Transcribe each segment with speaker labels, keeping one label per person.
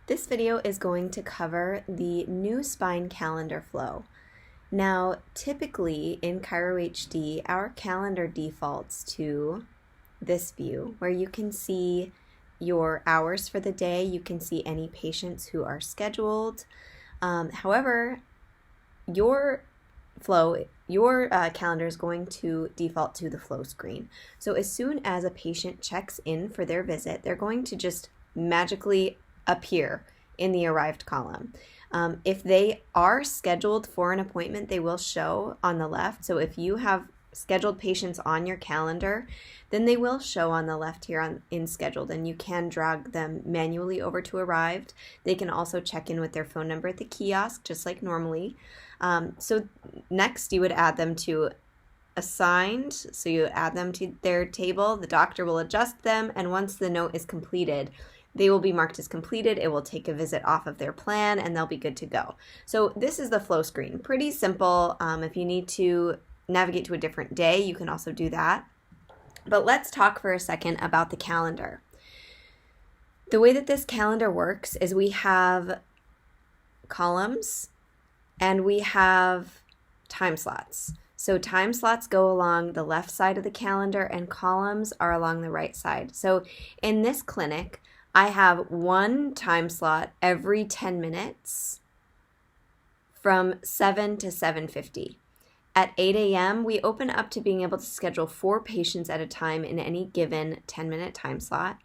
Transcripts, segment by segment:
Speaker 1: This video is going to cover the NuSpine calendar flow. Now, typically in Chiro HD, our calendar defaults to this view where you can see your hours for the day, you can see any patients who are scheduled. However, your calendar is going to default to the flow screen. So as soon as a patient checks in for their visit, they're going to just magically appear in the arrived column. If they are scheduled for an appointment, they will show on the left. So if you have scheduled patients on your calendar, then they will show on the left here in scheduled, and you can drag them manually over to arrived. They can also check in with their phone number at the kiosk, just like normally. So next you would add them to assigned. So you add them to their table. The doctor will adjust them, and once the note is completed, they will be marked as completed. It will take a visit off of their plan and they'll be good to go. So this is the flow screen. Pretty simple. If you need to navigate to a different day, you can also do that. But let's talk for a second about the calendar. The way that this calendar works is we have columns and we have time slots. So time slots go along the left side of the calendar and columns are along the right side. So in this clinic, I have one time slot every 10 minutes from 7 to 7:50. At 8 a.m., we open up to being able to schedule 4 patients at a time in any given 10-minute time slot,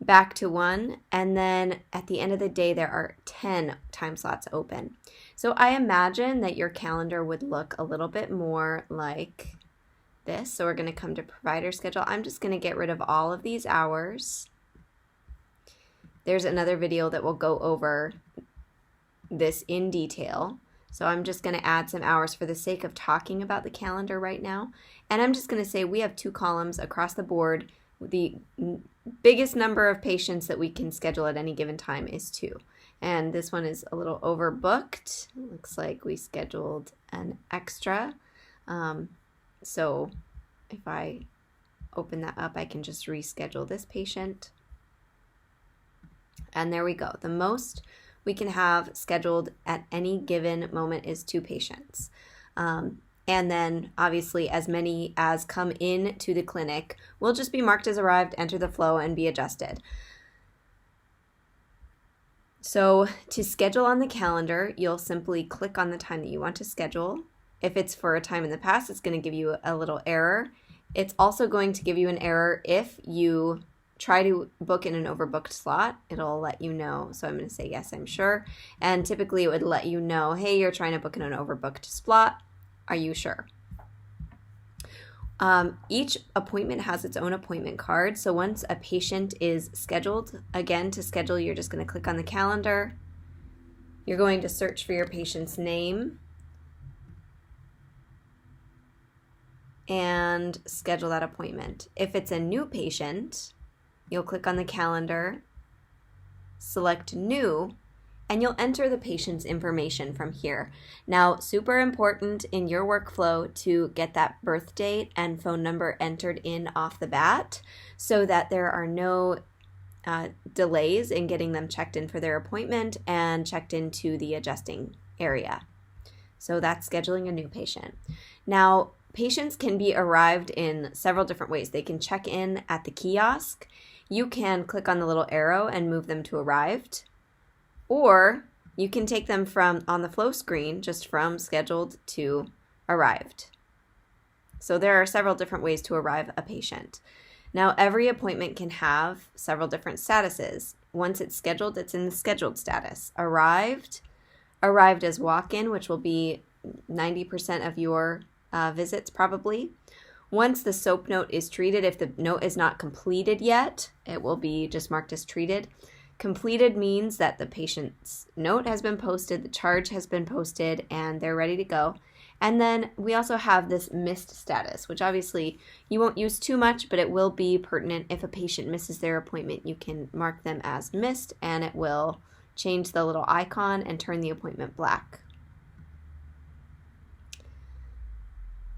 Speaker 1: back to 1, and then at the end of the day, there are 10 time slots open. So I imagine that your calendar would look a little bit more like this. So we're going to come to provider schedule. I'm just going to get rid of all of these hours. There's another video that will go over this in detail. So I'm just going to add some hours for the sake of talking about the calendar right now. And I'm just going to say we have 2 columns across the board. The biggest number of patients that we can schedule at any given time is 2. And this one is a little overbooked. Looks like we scheduled an extra. So if I open that up, I can just reschedule this patient. And there we go. The most we can have scheduled at any given moment is 2 patients. And then obviously as many as come in to the clinic will just be marked as arrived, enter the flow, and be adjusted. So to schedule on the calendar, you'll simply click on the time that you want to schedule. If it's for a time in the past, it's going to give you a little error. It's also going to give you an error if you try to book in an overbooked slot. It'll let you know. So I'm going to say, yes, I'm sure. And typically it would let you know, hey, you're trying to book in an overbooked slot. Are you sure? Each appointment has its own appointment card. So once a patient is scheduled, again, to schedule, you're just going to click on the calendar. You're going to search for your patient's name and schedule that appointment. If it's a new patient, you'll click on the calendar, select new, and you'll enter the patient's information from here. Now, super important in your workflow to get that birth date and phone number entered in off the bat so that there are no delays in getting them checked in for their appointment and checked into the adjusting area. So that's scheduling a new patient. Now, patients can be arrived in several different ways. They can check in at the kiosk. You can click on the little arrow and move them to arrived, or you can take them from on the flow screen, just from scheduled to arrived. So there are several different ways to arrive a patient. Now, every appointment can have several different statuses. Once it's scheduled, it's in the scheduled status. Arrived as walk-in, which will be 90% of your visits probably. Once the SOAP note is treated, if the note is not completed yet, it will be just marked as treated. Completed means that the patient's note has been posted, the charge has been posted, and they're ready to go. And then we also have this missed status, which obviously you won't use too much, but it will be pertinent. If a patient misses their appointment, you can mark them as missed, and it will change the little icon and turn the appointment black.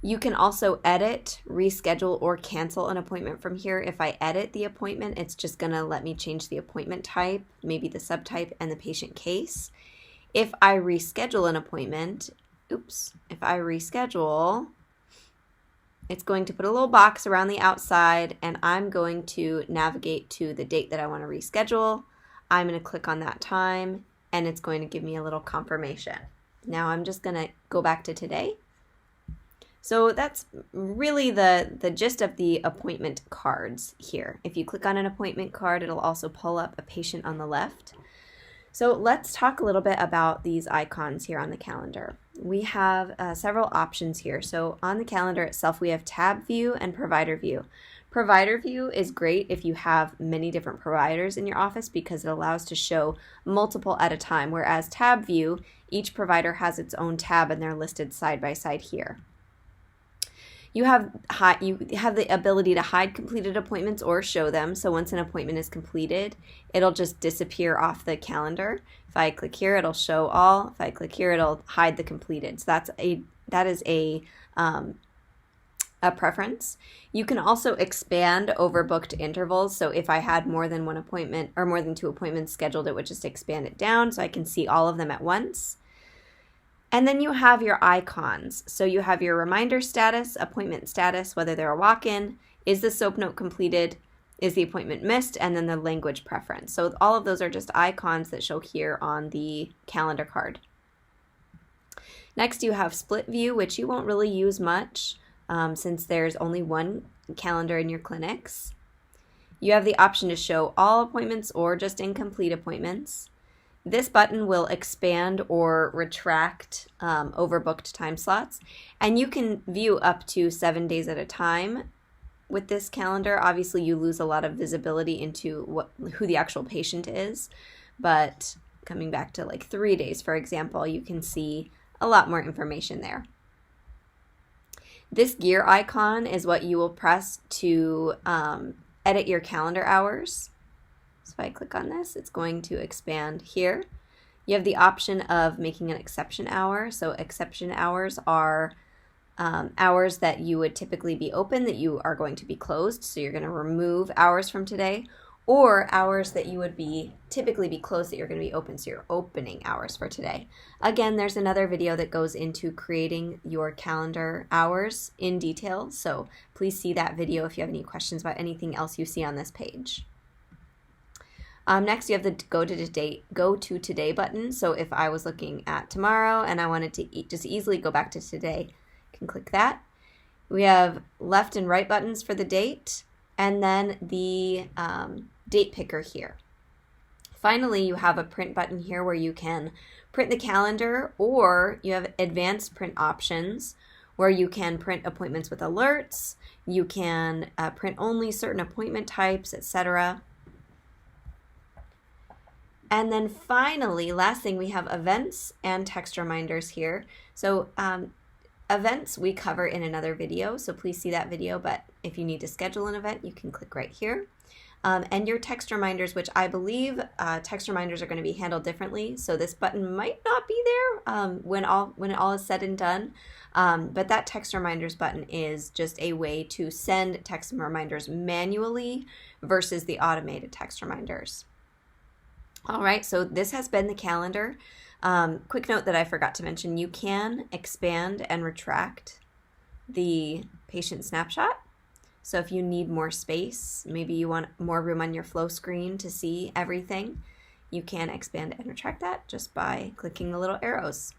Speaker 1: You can also edit, reschedule, or cancel an appointment from here. If I edit the appointment, it's just going to let me change the appointment type, maybe the subtype, and the patient case. If I reschedule an appointment, if I reschedule, it's going to put a little box around the outside, and I'm going to navigate to the date that I want to reschedule. I'm going to click on that time, and it's going to give me a little confirmation. Now I'm just going to go back to today. So that's really the gist of the appointment cards here. If you click on an appointment card, it'll also pull up a patient on the left. So let's talk a little bit about these icons here on the calendar. We have several options here. So on the calendar itself, we have tab view and provider view. Provider view is great if you have many different providers in your office because it allows to show multiple at a time, whereas tab view, each provider has its own tab and they're listed side by side here. You have the ability to hide completed appointments or show them. So once an appointment is completed, it'll just disappear off the calendar. If I click here, it'll show all. If I click here, it'll hide the completed. So that is a preference. You can also expand overbooked intervals. So if I had more than one appointment or more than 2 appointments scheduled, it would just expand it down so I can see all of them at once. And then you have your icons. So you have your reminder status, appointment status, whether they're a walk-in, is the SOAP note completed, is the appointment missed, and then the language preference. So all of those are just icons that show here on the calendar card. Next you have split view, which you won't really use much since there's only one calendar in your clinics. You have the option to show all appointments or just incomplete appointments. This button will expand or retract overbooked time slots, and you can view up to 7 days at a time with this calendar. Obviously, you lose a lot of visibility into who the actual patient is, but coming back to like 3 days, for example, you can see a lot more information there. This gear icon is what you will press to edit your calendar hours. So if I click on this, it's going to expand here. You have the option of making an exception hour. So exception hours are hours that you would typically be open that you are going to be closed. So you're going to remove hours from today, or hours that you would typically be closed that you're going to be open. So you're opening hours for today. Again, there's another video that goes into creating your calendar hours in detail. So please see that video if you have any questions about anything else you see on this page. Next, you have the go to today button. So if I was looking at tomorrow and I wanted to just easily go back to today, I can click that. We have left and right buttons for the date, and then the date picker here. Finally, you have a print button here where you can print the calendar, or you have advanced print options where you can print appointments with alerts. You can print only certain appointment types, etc. And then finally, last thing, we have events and text reminders here. So events we cover in another video, so please see that video, but if you need to schedule an event, you can click right here. And your text reminders, which I believe text reminders are going to be handled differently, so this button might not be there when it all is said and done. But that text reminders button is just a way to send text reminders manually versus the automated text reminders. All right, so this has been the calendar. Quick note that I forgot to mention, you can expand and retract the patient snapshot. So if you need more space, maybe you want more room on your flow screen to see everything, you can expand and retract that just by clicking the little arrows.